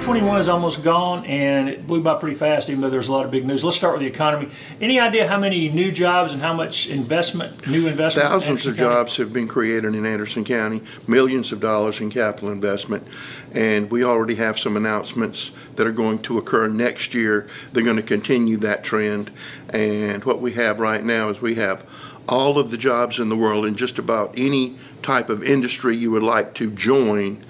2021 is almost gone, and it blew by pretty fast, even though there's a lot of big news. Let's start with the economy. Any idea how many new jobs and how much investment, new investment? Thousands of jobs have been created in Anderson County, millions of dollars in capital investment, and we already have some announcements that are going to occur next year. They're going to continue that trend, and what we have right now is we have all of the jobs in the world in just about any type of industry you would like to join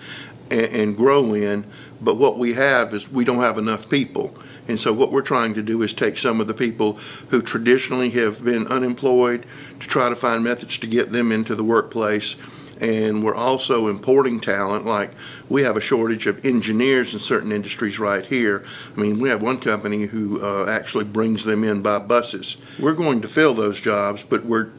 and grow in, but what we have is we don't have enough people. And so what we're trying to do is take some of the people who traditionally have been unemployed to try to find methods to get them into the workplace. And we're also importing talent, like we have a shortage of engineers in certain industries right here. I mean, we have one company who actually brings them in by buses. We're going to fill those jobs, but we're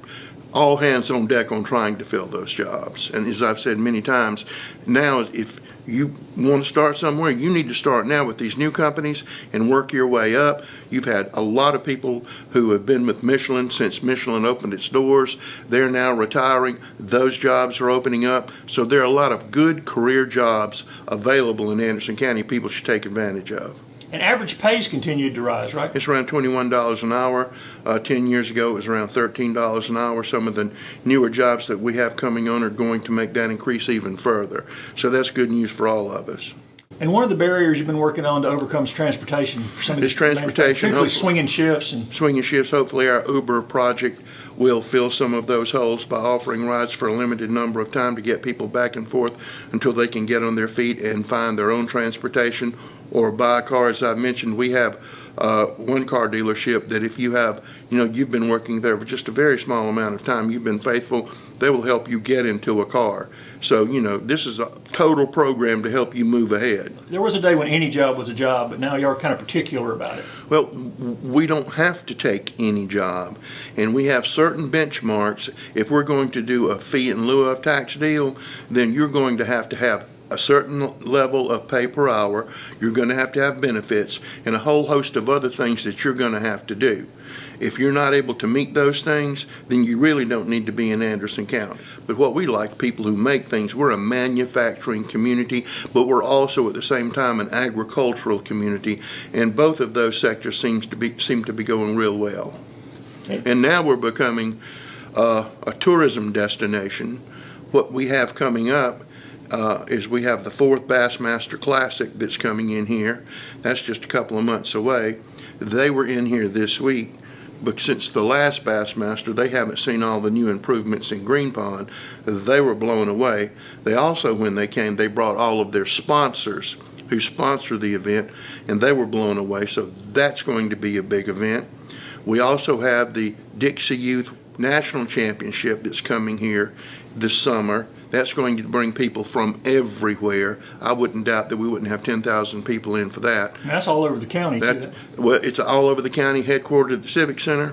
all hands on deck on trying to fill those jobs. And as I've said many times, now if you want to start somewhere, you need to start now with these new companies and work your way up. You've had a lot of people who have been with Michelin since Michelin opened its doors. They're now retiring. Those jobs are opening up. So there are a lot of good career jobs available in Anderson County people should take advantage of. And average pay's continued to rise, right? It's around $21 an hour. 10 years ago, it was around $13 an hour. Some of the newer jobs that we have coming on are going to make that increase even further. So that's good news for all of us. And one of the barriers you've been working on to overcome is transportation. For some of these transportation, particularly swinging shifts. Swinging shifts. Hopefully our Uber project will fill some of those holes by offering rides for a limited number of time to get people back and forth until they can get on their feet and find their own transportation or buy a car. As I've mentioned, we have one car dealership that if you have, you've been working there for just a very small amount of time, you've been faithful, they will help you get into a car. So, this is a total program to help you move ahead. There was a day when any job was a job, but now you're kind of particular about it. Well, we don't have to take any job, and we have certain benchmarks. If we're going to do a fee in lieu of tax deal, then you're going to have a certain level of pay per hour. You're going to have benefits and a whole host of other things that you're going to have to do. If you're not able to meet those things, then you really don't need to be in Anderson County. But what we like, people who make things, we're a manufacturing community, but we're also at the same time an agricultural community, and both of those sectors seem to be going real well. Okay. And now we're becoming a tourism destination. What we have coming up is we have the 4th Bassmaster Classic that's coming in here. That's just a couple of months away. They were in here this week, but since the last Bassmaster, they haven't seen all the new improvements in Green Pond. They were blown away. They also, when they came, they brought all of their sponsors who sponsor the event, and they were blown away. So that's going to be a big event. We also have the Dixie Youth National Championship that's coming here this summer. That's going to bring people from everywhere. I wouldn't doubt that we wouldn't have 10,000 people in for that. And that's all over the county. Well, it's all over the county, headquartered at the Civic Center.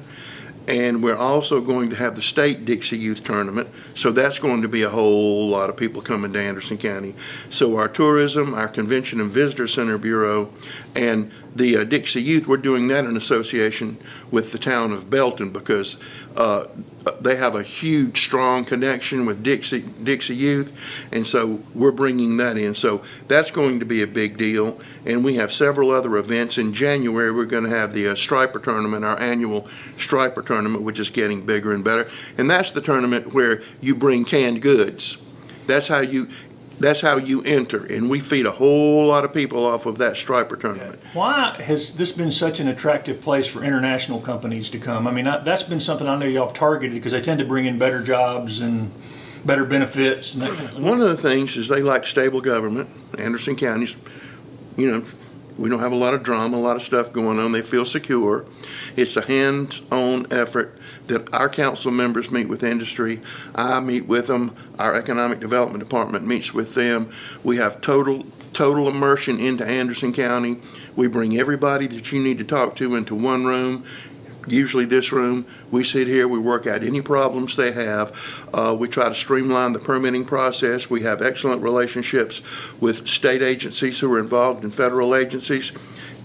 And we're also going to have the state Dixie Youth Tournament. So that's going to be a whole lot of people coming to Anderson County. So our tourism, our Convention and Visitor Center Bureau, and the Dixie Youth, we're doing that in association with the town of Belton because they have a huge, strong connection with Dixie Youth, and so we're bringing that in. So that's going to be a big deal, and we have several other events. In January, we're going to have the Striper Tournament, our annual Striper Tournament, which is getting bigger and better, and that's the tournament where you bring canned goods. That's how you enter, and we feed a whole lot of people off of that Striper Tournament. Why has this been such an attractive place for international companies to come? I mean, that's been something I know y'all have targeted because they tend to bring in better jobs and better benefits. And that kind of thing. One of the things is they like stable government. Anderson County's, we don't have a lot of drama, a lot of stuff going on. They feel secure. It's a hands-on effort that our council members meet with industry. I meet with them. Our economic development department meets with them. We have total immersion into Anderson County. We bring everybody that you need to talk to into one room, usually this room. We sit here, we work out any problems they have. We try to streamline the permitting process. We have excellent relationships with state agencies who are involved in federal agencies.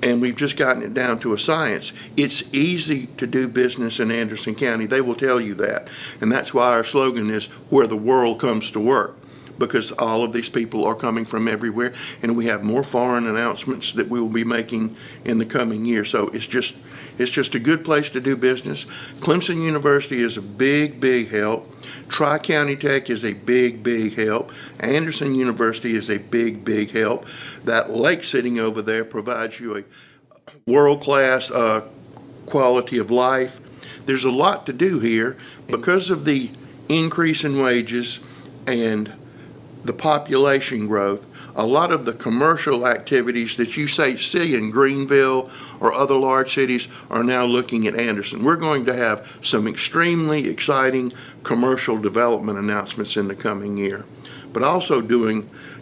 And we've just gotten it down to a science. It's easy to do business in Anderson County. They will tell you that. And that's why our slogan is where the world comes to work. because all of these people are coming from everywhere, and we have more foreign announcements that we will be making in the coming year. So it's just a good place to do business. Clemson University is a big help. Tri-County Tech is a big help. Anderson University is a big help. That lake sitting over there provides you a world-class quality of life. There's a lot to do here because of the increase in wages and the population growth. A lot of the commercial activities that you see in Greenville or other large cities are now looking at Anderson. We're going to have some extremely exciting commercial development announcements in the coming year. But also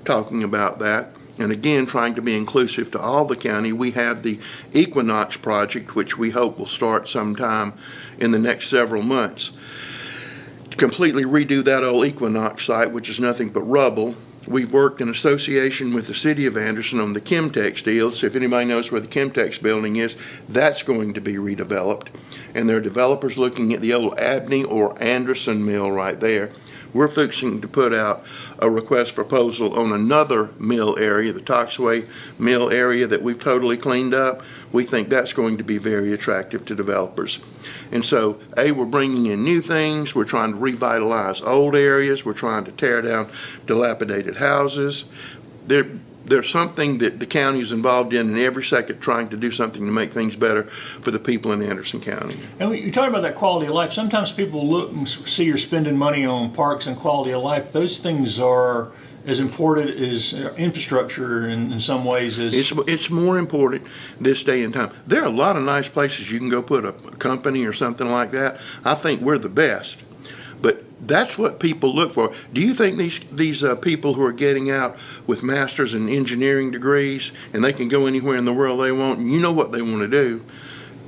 talking about that, and again, trying to be inclusive to all the county, we have the Equinox project, which we hope will start sometime in the next several months. To completely redo that old Equinox site, which is nothing but rubble. We've worked in association with the city of Anderson on the Chemtex deal. So if anybody knows where the Chemtex building is, that's going to be redeveloped. And there are developers looking at the old Abney or Anderson mill right there. We're fixing to put out a request for proposal on another mill area, the Toxway mill area that we've totally cleaned up. We think that's going to be very attractive to developers. And so, we're bringing in new things. We're trying to revitalize old areas. We're trying to tear down dilapidated houses. There's something that the county is involved in every second, trying to do something to make things better for the people in Anderson County. And you talk about that quality of life. Sometimes people look and see you're spending money on parks and quality of life. Those things are as important as infrastructure in some ways. It's more important this day and time. There are a lot of nice places you can go put a company or something like that. I think we're the best. But that's what people look for. Do you think these people who are getting out with masters and engineering degrees and they can go anywhere in the world they want, and you know what they want to do?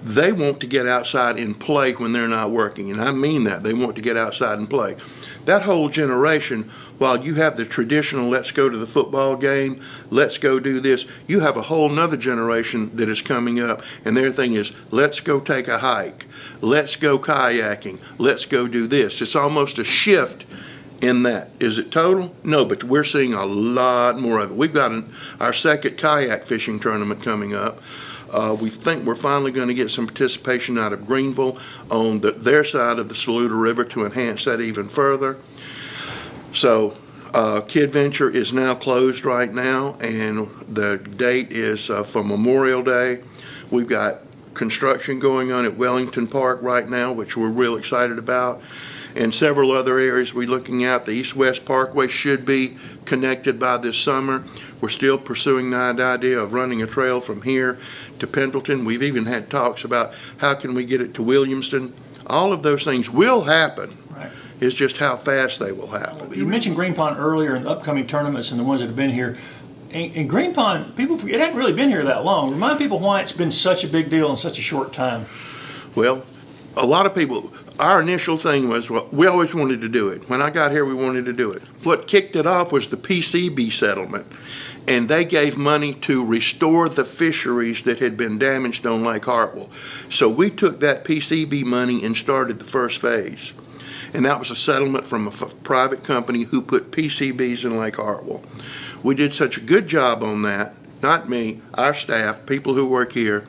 They want to get outside and play when they're not working. And I mean that. They want to get outside and play. That whole generation, while you have the traditional let's go to the football game, let's go do this, you have a whole nother generation that is coming up, and their thing is let's go take a hike, let's go kayaking, let's go do this. It's almost a shift in that. Is it total? No, but we're seeing a lot more of it. We've got our second kayak fishing tournament coming up. We think we're finally going to get some participation out of Greenville on their side of the Saluda River to enhance that even further. So Kid Venture is now closed right now, and the date is for Memorial Day. We've got construction going on at Wellington Park right now, which we're real excited about, and several other areas we're looking at. The East-West Parkway should be connected by this summer. We're still pursuing that idea of running a trail from here to Pendleton. We've even had talks about how can we get it to Williamston. All of those things will happen. Right. It's just how fast they will happen. You mentioned Green Pond earlier in the upcoming tournaments and the ones that have been here. And Green Pond, people forget, it hadn't really been here that long. Remind people why it's been such a big deal in such a short time. Well, a lot of people, our initial thing was, well, we always wanted to do it. When I got here, we wanted to do it. What kicked it off was the PCB settlement, and they gave money to restore the fisheries that had been damaged on Lake Hartwell. So we took that PCB money and started the first phase. And that was a settlement from a private company who put PCBs in Lake Hartwell. We did such a good job on that, not me, our staff, people who work here,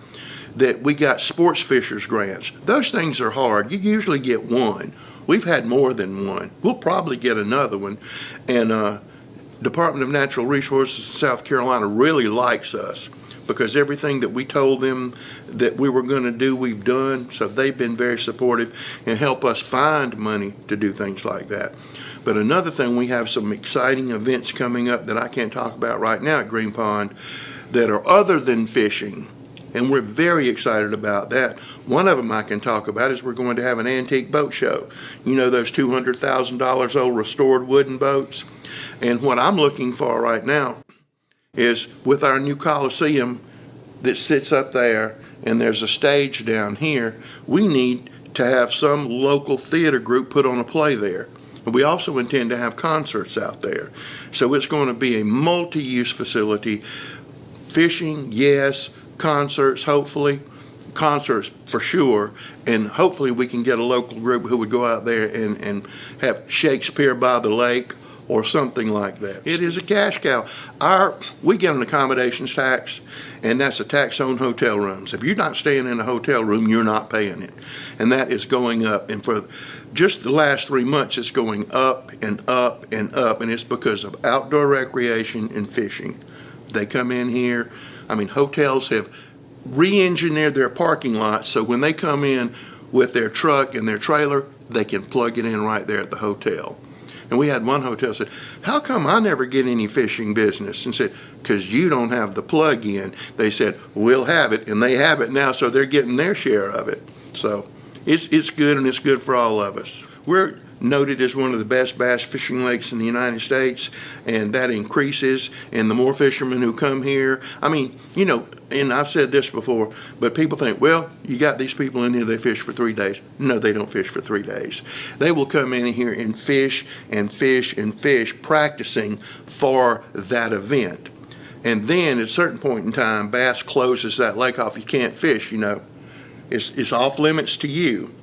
that we got sports fishers grants. Those things are hard. You usually get one. We've had more than one. We'll probably get another one. And Department of Natural Resources in South Carolina really likes us because everything that we told them that we were going to do, we've done. So they've been very supportive and help us find money to do things like that. But another thing, we have some exciting events coming up that I can't talk about right now at Green Pond that are other than fishing. And we're very excited about that. One of them I can talk about is we're going to have an antique boat show. You know those $200,000 old restored wooden boats? And what I'm looking for right now is with our new Coliseum that sits up there and there's a stage down here, we need to have some local theater group put on a play there. And we also intend to have concerts out there. So it's going to be a multi-use facility. Fishing, yes. Concerts, hopefully. Concerts for sure. And hopefully we can get a local group who would go out there and have Shakespeare by the Lake or something like that. It is a cash cow. We get an accommodations tax, and that's a tax on hotel rooms. If you're not staying in a hotel room, you're not paying it. And that is going up. And for just the last 3 months, it's going up and up and up. And it's because of outdoor recreation and fishing. They come in here. I mean, hotels have re-engineered their parking lots so when they come in with their truck and their trailer, they can plug it in right there at the hotel. And we had one hotel said, how come I never get any fishing business? And said, because you don't have the plug in. They said, we'll have it, and they have it now, so they're getting their share of it. So it's good, and it's good for all of us. We're noted as one of the best bass fishing lakes in the United States, and that increases, and the more fishermen who come here, I mean, you know, and I've said this before, but people think, well, you got these people in here, they fish for 3 days. No, they don't fish for 3 days. They will come in here and fish and fish and fish, practicing for that event. And then at a certain point in time, bass closes that lake off. You can't fish, you know. It's off limits to you.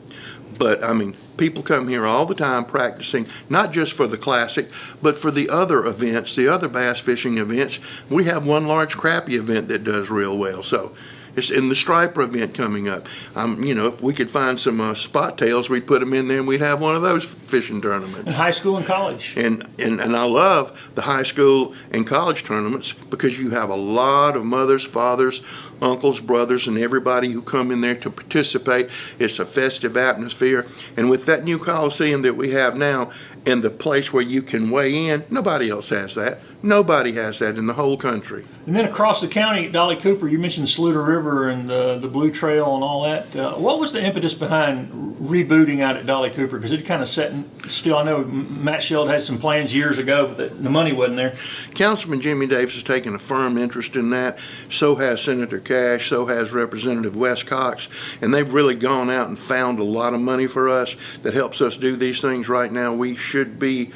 But, I mean, people come here all the time practicing, not just for the Classic, but for the other events, the other bass fishing events. We have one large crappie event that does real well. So it's in the striper event coming up. You know, if we could find some spot tails, we'd put them in there and we'd have one of those fishing tournaments. In high school and college. And I love the high school and college tournaments because you have a lot of mothers, fathers, uncles, brothers, and everybody who come in there to participate. It's a festive atmosphere. And with that new Coliseum that we have now and the place where you can weigh in, nobody else has that. Nobody has that in the whole country. And then across the county, Dolly Cooper, you mentioned Saluda River and the Blue Trail and all that. What was the impetus behind rebooting out at Dolly Cooper? Because it kind of set still. I know Matt Sheld had some plans years ago, but the money wasn't there. Councilman Jimmy Davis has taken a firm interest in that. So has Senator Cash. So has Representative Wes Cox. And they've really gone out and found a lot of money for us that helps us do these things right now. We should be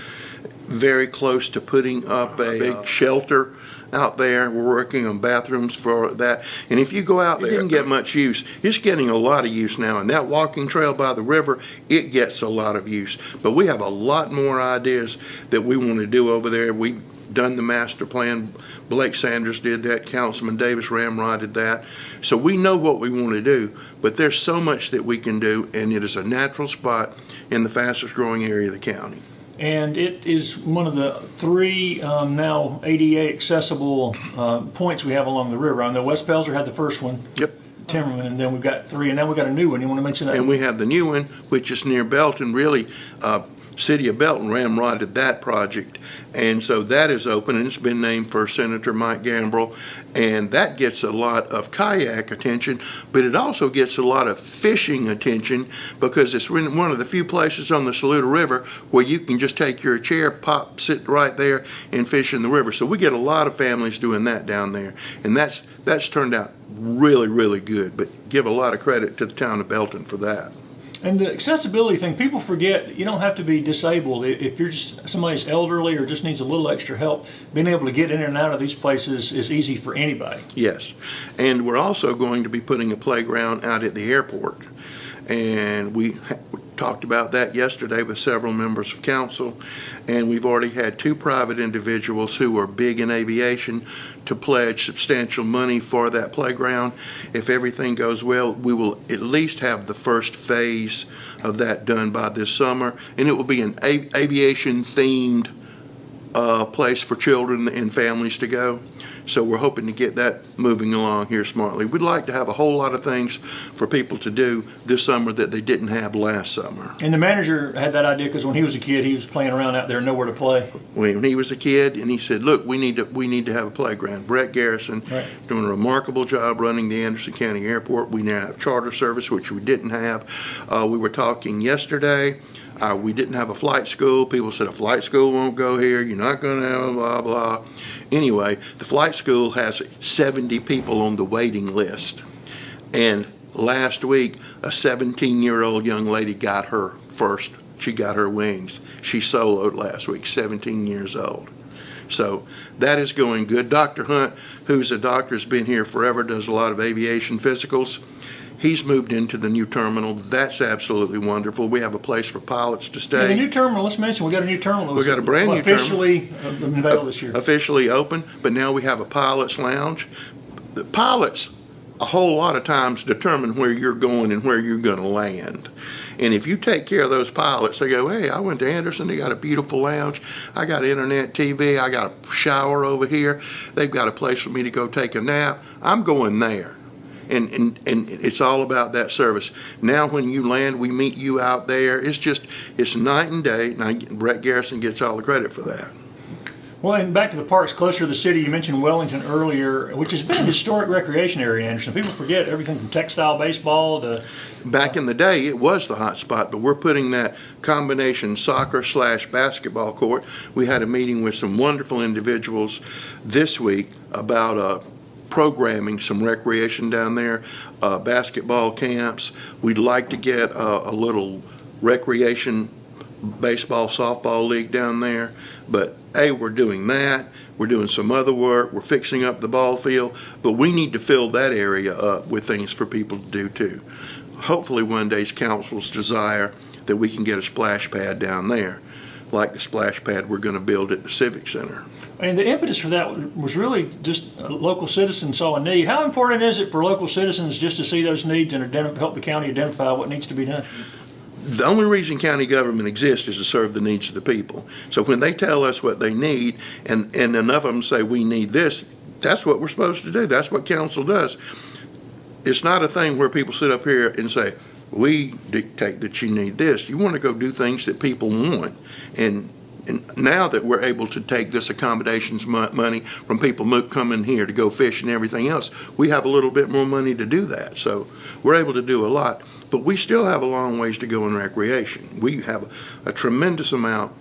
very close to putting up a big shelter out there. We're working on bathrooms for that. And if you go out there, it didn't get much use. It's getting a lot of use now. And that walking trail by the river, it gets a lot of use. But we have a lot more ideas that we want to do over there. We've done the master plan. Blake Sanders did that. Councilman Davis ramrodded that. So we know what we want to do. But there's so much that we can do. And it is a natural spot in the fastest growing area of the county. And it is one of the 3 now ADA accessible points we have along the river. I know West Pelzer had the first one. Yep. Timmerman, and then we've got 3, and now we've got a new one. You want to mention that? And we have the new one, which is near Belton. Really, City of Belton ramrodded that project. And so that is open, and it's been named for Senator Mike Gambrell. And that gets a lot of kayak attention, but it also gets a lot of fishing attention because it's one of the few places on the Saluda River where you can just take your chair, sit right there and fish in the river. So we get a lot of families doing that down there. And that's turned out really, really good. But give a lot of credit to the town of Belton for that. And the accessibility thing, people forget you don't have to be disabled. If you're just somebody's elderly or just needs a little extra help, being able to get in and out of these places is easy for anybody. Yes. And we're also going to be putting a playground out at the airport. And we talked about that yesterday with several members of council. And we've already had 2 private individuals who are big in aviation to pledge substantial money for that playground. If everything goes well, we will at least have the first phase of that done by this summer. And it will be an aviation-themed place for children and families to go. So we're hoping to get that moving along here smartly. We'd like to have a whole lot of things for people to do this summer that they didn't have last summer. And the manager had that idea because when he was a kid, he was playing around out there, nowhere to play. When he was a kid, and he said, look, we need to have a playground. Brett Garrison doing a remarkable job running the Anderson County Airport. We now have charter service, which we didn't have. We were talking yesterday. We didn't have a flight school. People said a flight school won't go here. You're not going to have blah, blah. Anyway, the flight school has 70 people on the waiting list. And last week, a 17-year-old young lady got her first. She got her wings. She soloed last week, 17 years old. So that is going good. Dr. Hunt, who's a doctor, has been here forever, does a lot of aviation physicals. He's moved into the new terminal. That's absolutely wonderful. We have a place for pilots to stay. Yeah, the new terminal, let's mention, we got a new terminal. We got a brand new terminal. Officially unveiled this year. Officially open, but now we have a pilot's lounge. The pilots, a whole lot of times, determine where you're going and where you're going to land. And if you take care of those pilots, they go, hey, I went to Anderson, they got a beautiful lounge, I got internet TV, I got a shower over here, they've got a place for me to go take a nap, I'm going there. And it's all about that service. Now when you land, we meet you out there. It's night and day. Now, Brett Garrison gets all the credit for that. Well, and back to the parks closer to the city, you mentioned Wellington earlier, which has been a historic recreation area in Anderson. People forget everything from textile baseball to... Back in the day, it was the hot spot, but we're putting that combination soccer/basketball court. We had a meeting with some wonderful individuals this week about programming some recreation down there, basketball camps. We'd like to get a little recreation baseball, softball league down there, but we're doing that. We're doing some other work. We're fixing up the ball field, but we need to fill that area up with things for people to do too. Hopefully one day's council's desire that we can get a splash pad down there, like the splash pad we're going to build at the Civic Center. And the impetus for that was really just local citizens saw a need. How important is it for local citizens just to see those needs and help the county identify what needs to be done? The only reason county government exists is to serve the needs of the people. So when they tell us what they need, and enough of them say we need this, that's what we're supposed to do. That's what council does. It's not a thing where people sit up here and say, we dictate that you need this. You want to go do things that people want. And now that we're able to take this accommodations money from people coming here to go fish and everything else, we have a little bit more money to do that. So we're able to do a lot. But we still have a long ways to go in recreation. We have a tremendous amount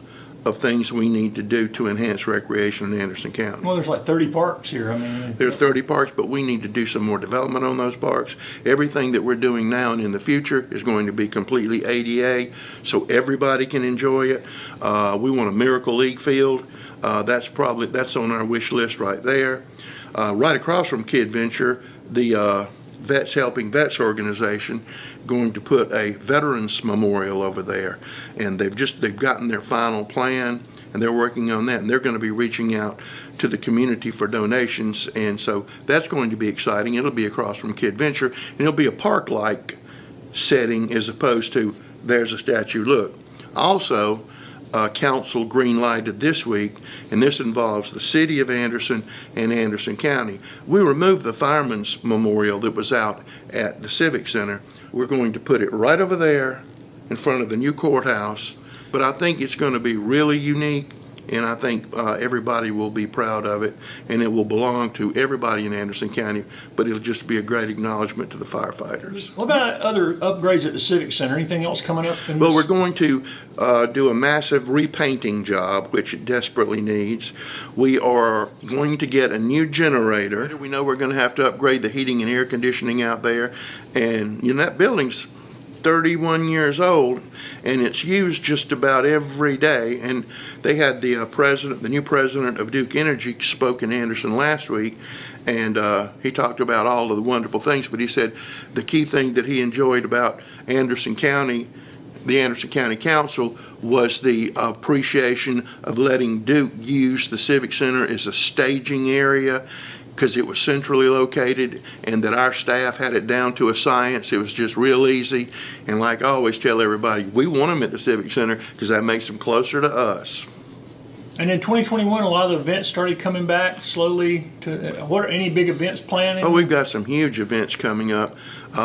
of things we need to do to enhance recreation in Anderson County. Well, there's like 30 parks here. I mean, there are 30 parks, but we need to do some more development on those parks. Everything that we're doing now and in the future is going to be completely ADA, so everybody can enjoy it. We want a Miracle League field. That's on our wish list right there. Right across from Kid Venture, the Vets Helping Vets organization going to put a veterans memorial over there, and they've gotten their final plan and they're working on that, and they're going to be reaching out to the community for donations, and so that's going to be exciting. It'll be across from Kid Venture, and it'll be a park-like setting as opposed to there's a statue, look. Also, council green-lighted this week, and this involves the city of Anderson and Anderson County. We removed the fireman's memorial that was out at the Civic Center. We're going to put it right over there in front of the new courthouse, but I think it's going to be really unique, and I think everybody will be proud of it, and it will belong to everybody in Anderson County, but it'll just be a great acknowledgement to the firefighters. What about other upgrades at the Civic Center? Anything else coming up? Well, we're going to do a massive repainting job, which it desperately needs. We are going to get a new generator. We know we're going to have to upgrade the heating and air conditioning out there, and that building's 31 years old, and it's used just about every day. And they had the new president of Duke Energy spoke in Anderson last week, and he talked about all of the wonderful things, but he said the key thing that he enjoyed about Anderson County, the Anderson County Council, was the appreciation of letting Duke use the Civic Center as a staging area, because it was centrally located, and that our staff had it down to a science. It was just real easy. And like I always tell everybody, we want them at the Civic Center because that makes them closer to us. And in 2021, a lot of the events started coming back slowly. What are any big events planned? Oh, we've got some huge events coming up.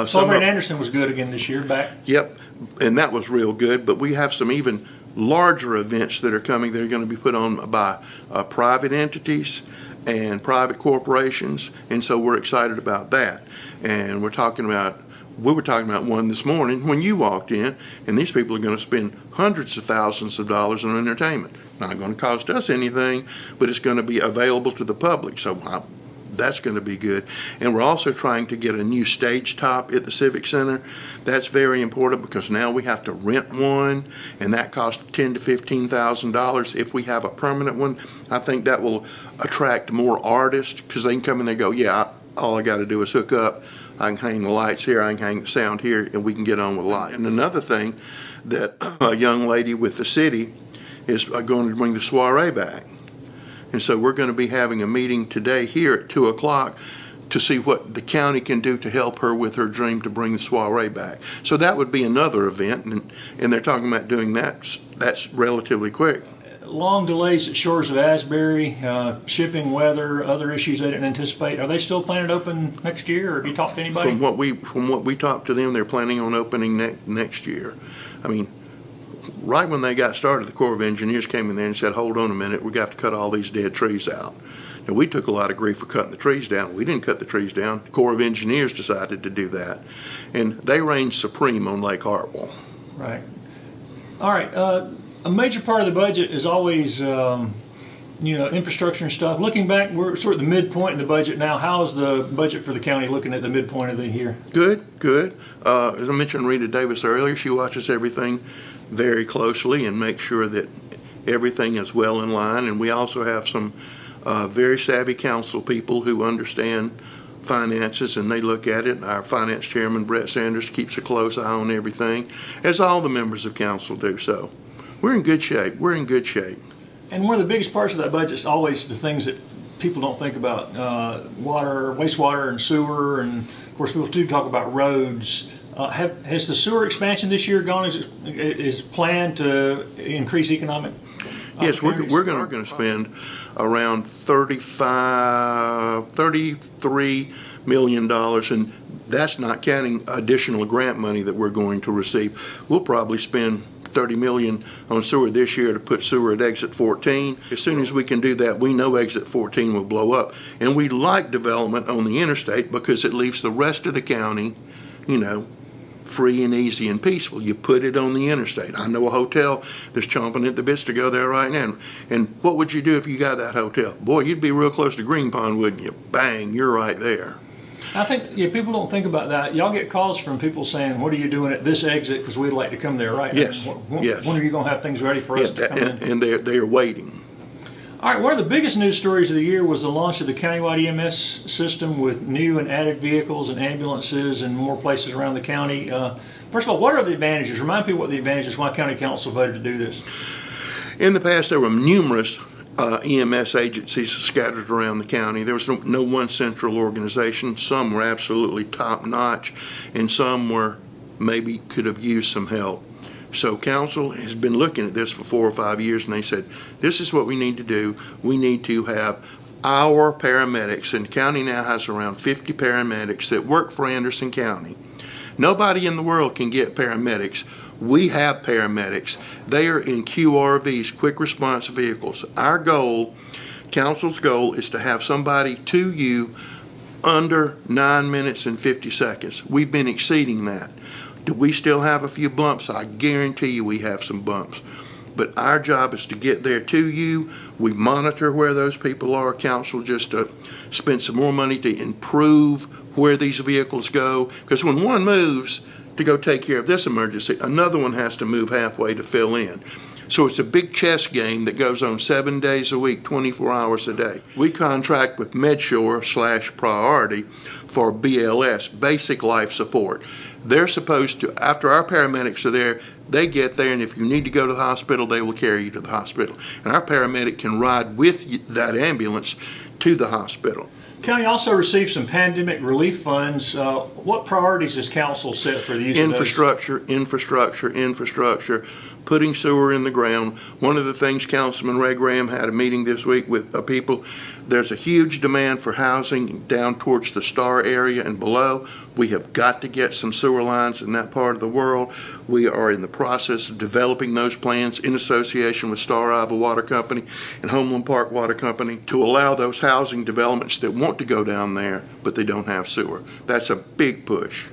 Celebrate Anderson was good again this year, back. Yep, and that was real good, but we have some even larger events that are coming that are going to be put on by private entities and private corporations, and so we're excited about that. And we were talking about one this morning when you walked in, and these people are going to spend hundreds of thousands of dollars on entertainment. Not going to cost us anything, but it's going to be available to the public, so that's going to be good. And we're also trying to get a new stage top at the Civic Center. That's very important because now we have to rent one, and that costs $10,000 to $15,000. If we have a permanent one, I think that will attract more artists because they can come in there and go, yeah, all I got to do is hook up, I can hang the lights here, I can hang the sound here, and we can get on with life. And another thing, that a young lady with the city is going to bring the soiree back. And so we're going to be having a meeting today here at 2 o'clock to see what the county can do to help her with her dream to bring the soiree back. So that would be another event, and they're talking about doing that. That's relatively quick. Long delays at shores of Asbury, shipping, weather, other issues they didn't anticipate. Are they still planning to open next year, or have you talked to anybody? From what we talked to them, they're planning on opening next year. I mean, right when they got started, the Corps of Engineers came in there and said, hold on a minute, we got to cut all these dead trees out. And we took a lot of grief for cutting the trees down. We didn't cut the trees down. The Corps of Engineers decided to do that. And they reigned supreme on Lake Hartwell. Right. All right. A major part of the budget is always, infrastructure and stuff. Looking back, we're sort of the midpoint in the budget now. How is the budget for the county looking at the midpoint of the year? Good. As I mentioned Rita Davis earlier, she watches everything very closely and makes sure that everything is well in line. And we also have some very savvy council people who understand finances, and they look at it. Our finance chairman, Brett Sanders, keeps a close eye on everything, as all the members of council do. So we're in good shape. And one of the biggest parts of that budget is always the things that people don't think about, water, wastewater, and sewer, and of course people do talk about roads. Has the sewer expansion this year gone as is planned to increase economic? Yes, we're going to spend around $33 million, and that's not counting additional grant money that we're going to receive. We'll probably spend $30 million on sewer this year to put sewer at exit 14. As soon as we can do that, we know exit 14 will blow up. And we like development on the interstate because it leaves the rest of the county, free and easy and peaceful. You put it on the interstate. I know a hotel that's chomping at the bits to go there right now. And what would you do if you got that hotel? Boy, you'd be real close to Green Pond, wouldn't you? Bang, you're right there. I think people don't think about that. Y'all get calls from people saying, what are you doing at this exit? Because we'd like to come there, right? Yes. When are you going to have things ready for us to come in? And they're waiting. All right, one of the biggest news stories of the year was the launch of the countywide EMS system with new and added vehicles and ambulances and more places around the county. First of all, what are the advantages? Remind people what the advantages, why county council voted to do this. In the past, there were numerous EMS agencies scattered around the county. There was no one central organization. Some were absolutely top notch, and some were maybe could have used some help. So council has been looking at this for 4 or 5 years, and they said, this is what we need to do. We need to have our paramedics, and the county now has around 50 paramedics that work for Anderson County. Nobody in the world can get paramedics. We have paramedics. They are in QRVs, quick response vehicles. Our goal, council's goal, is to have somebody to you under 9 minutes and 50 seconds. We've been exceeding that. Do we still have a few bumps? I guarantee you we have some bumps. But our job is to get there to you. We monitor where those people are. Council just spend some more money to improve where these vehicles go. Because when one moves to go take care of this emergency, another one has to move halfway to fill in. So it's a big chess game that goes on 7 days a week, 24 hours a day. We contract with MedSure/Priority for BLS, basic life support. They're supposed to, after our paramedics are there, they get there, and if you need to go to the hospital, they will carry you to the hospital. And our paramedic can ride with that ambulance to the hospital. County also received some pandemic relief funds. What priorities has council set for the use of those? Infrastructure, putting sewer in the ground. One of the things, Councilman Ray Graham had a meeting this week with people. There's a huge demand for housing down towards the Star area and below. We have got to get some sewer lines in that part of the world. We are in the process of developing those plans in association with Star Iowa Water Company and Homeland Park Water Company to allow those housing developments that want to go down there, but they don't have sewer. That's a big push.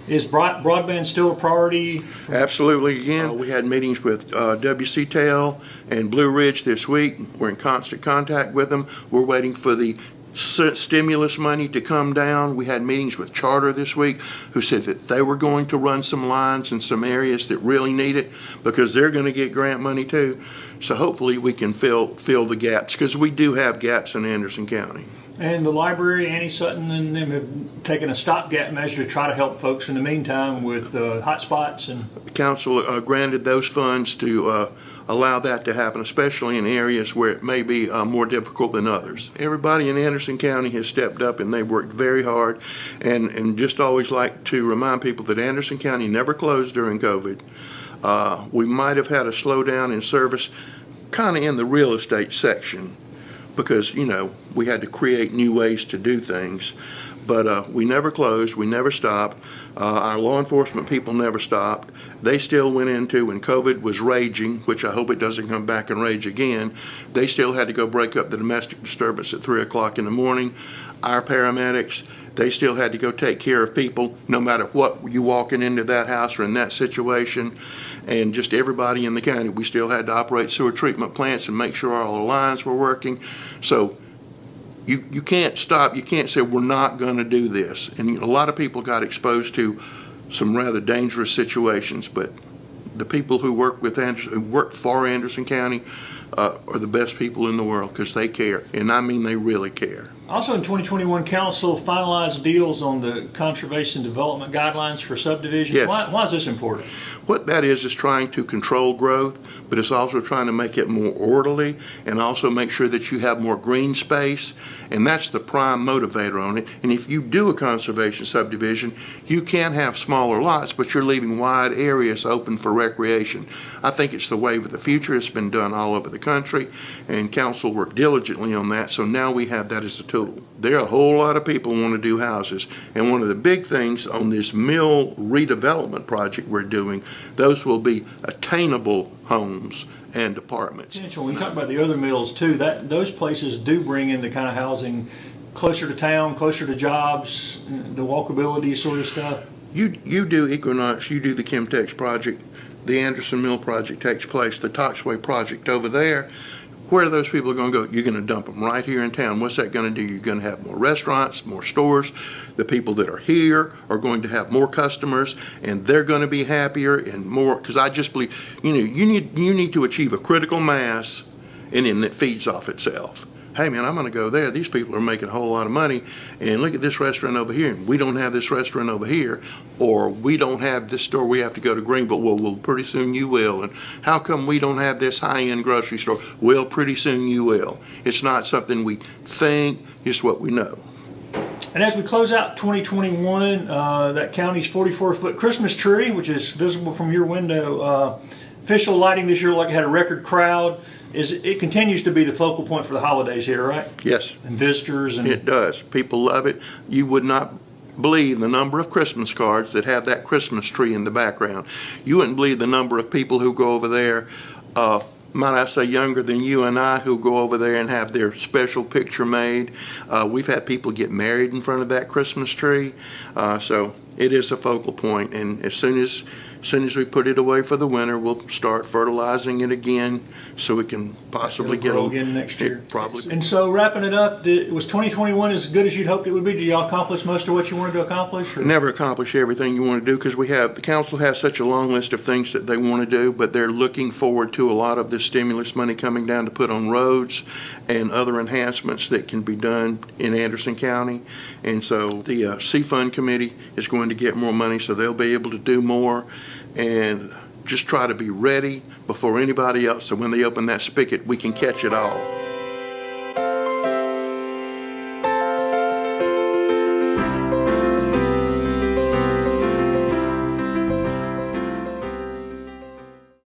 Is broadband still a priority? Absolutely. Again, we had meetings with WCTEL and Blue Ridge this week. We're in constant contact with them. We're waiting for the stimulus money to come down. We had meetings with Charter this week who said that they were going to run some lines in some areas that really need it because they're going to get grant money too. So hopefully we can fill the gaps because we do have gaps in Anderson County. And the library, Annie Sutton and them have taken a stopgap measure to try to help folks in the meantime with hotspots and. The council granted those funds to allow that to happen, especially in areas where it may be more difficult than others. Everybody in Anderson County has stepped up and they've worked very hard, and just always like to remind people that Anderson County never closed during COVID. We might have had a slowdown in service kind of in the real estate section because, you know, we had to create new ways to do things. But we never closed, we never stopped. Our law enforcement people never stopped. They still went into, when COVID was raging, which I hope it doesn't come back and rage again, they still had to go break up the domestic disturbance at 3 o'clock in the morning. Our paramedics, they still had to go take care of people, no matter what you walking into that house or in that situation. And just everybody in the county, we still had to operate sewer treatment plants and make sure all the lines were working. So you can't stop, you can't say we're not going to do this. And a lot of people got exposed to some rather dangerous situations, but the people who work with who work for Anderson County are the best people in the world because they care, and I mean they really care. Also in 2021, council finalized deals on the conservation development guidelines for subdivisions. Yes. Why is this important? What that is trying to control growth, but it's also trying to make it more orderly and also make sure that you have more green space, and that's the prime motivator on it. And if you do a conservation subdivision, you can have smaller lots, but you're leaving wide areas open for recreation. I think it's the wave of the future. It's been done all over the country, and council worked diligently on that, so now we have that as a tool. There are a whole lot of people who want to do houses, and one of the big things on this mill redevelopment project we're doing, those will be attainable homes and apartments. When you talk about the other mills too, those places do bring in the kind of housing closer to town, closer to jobs, the walkability sort of stuff. You do Equinox, you do the Chemtex project, the Anderson Mill project takes place, the Toxway project over there. Where are those people going to go? You're going to dump them right here in town. What's that going to do? You're going to have more restaurants, more stores. The people that are here are going to have more customers, and they're going to be happier and more. Because I just believe, you need to achieve a critical mass, and then it feeds off itself. Hey man, I'm going to go there. These people are making a whole lot of money, and look at this restaurant over here. And we don't have this restaurant over here, or we don't have this store. We have to go to Greenville. Well, pretty soon you will. And how come we don't have this high-end grocery store? Well, pretty soon you will. It's not something we think; it's what we know. And as we close out 2021, that county's 44-foot Christmas tree, which is visible from your window, official lighting this year, like it had a record crowd. It continues to be the focal point for the holidays here, right? Yes. And visitors. And it does. People love it. You would not believe the number of Christmas cards that have that Christmas tree in the background. You wouldn't believe the number of people who go over there, might I say younger than you and I, who go over there and have their special picture made. We've had people get married in front of that Christmas tree. So it is a focal point, and as soon as we put it away for the winter, we'll start fertilizing it again so we can possibly get again next year. Probably. And so wrapping it up, was 2021 as good as you'd hoped it would be? Did y'all accomplish most of what you wanted to accomplish? Or? Never accomplish everything you want to do because the council has such a long list of things that they want to do, but they're looking forward to a lot of this stimulus money coming down to put on roads and other enhancements that can be done in Anderson County. And so the C-Fund Committee is going to get more money, so they'll be able to do more and just try to be ready before anybody else, so when they open that spigot, we can catch it all.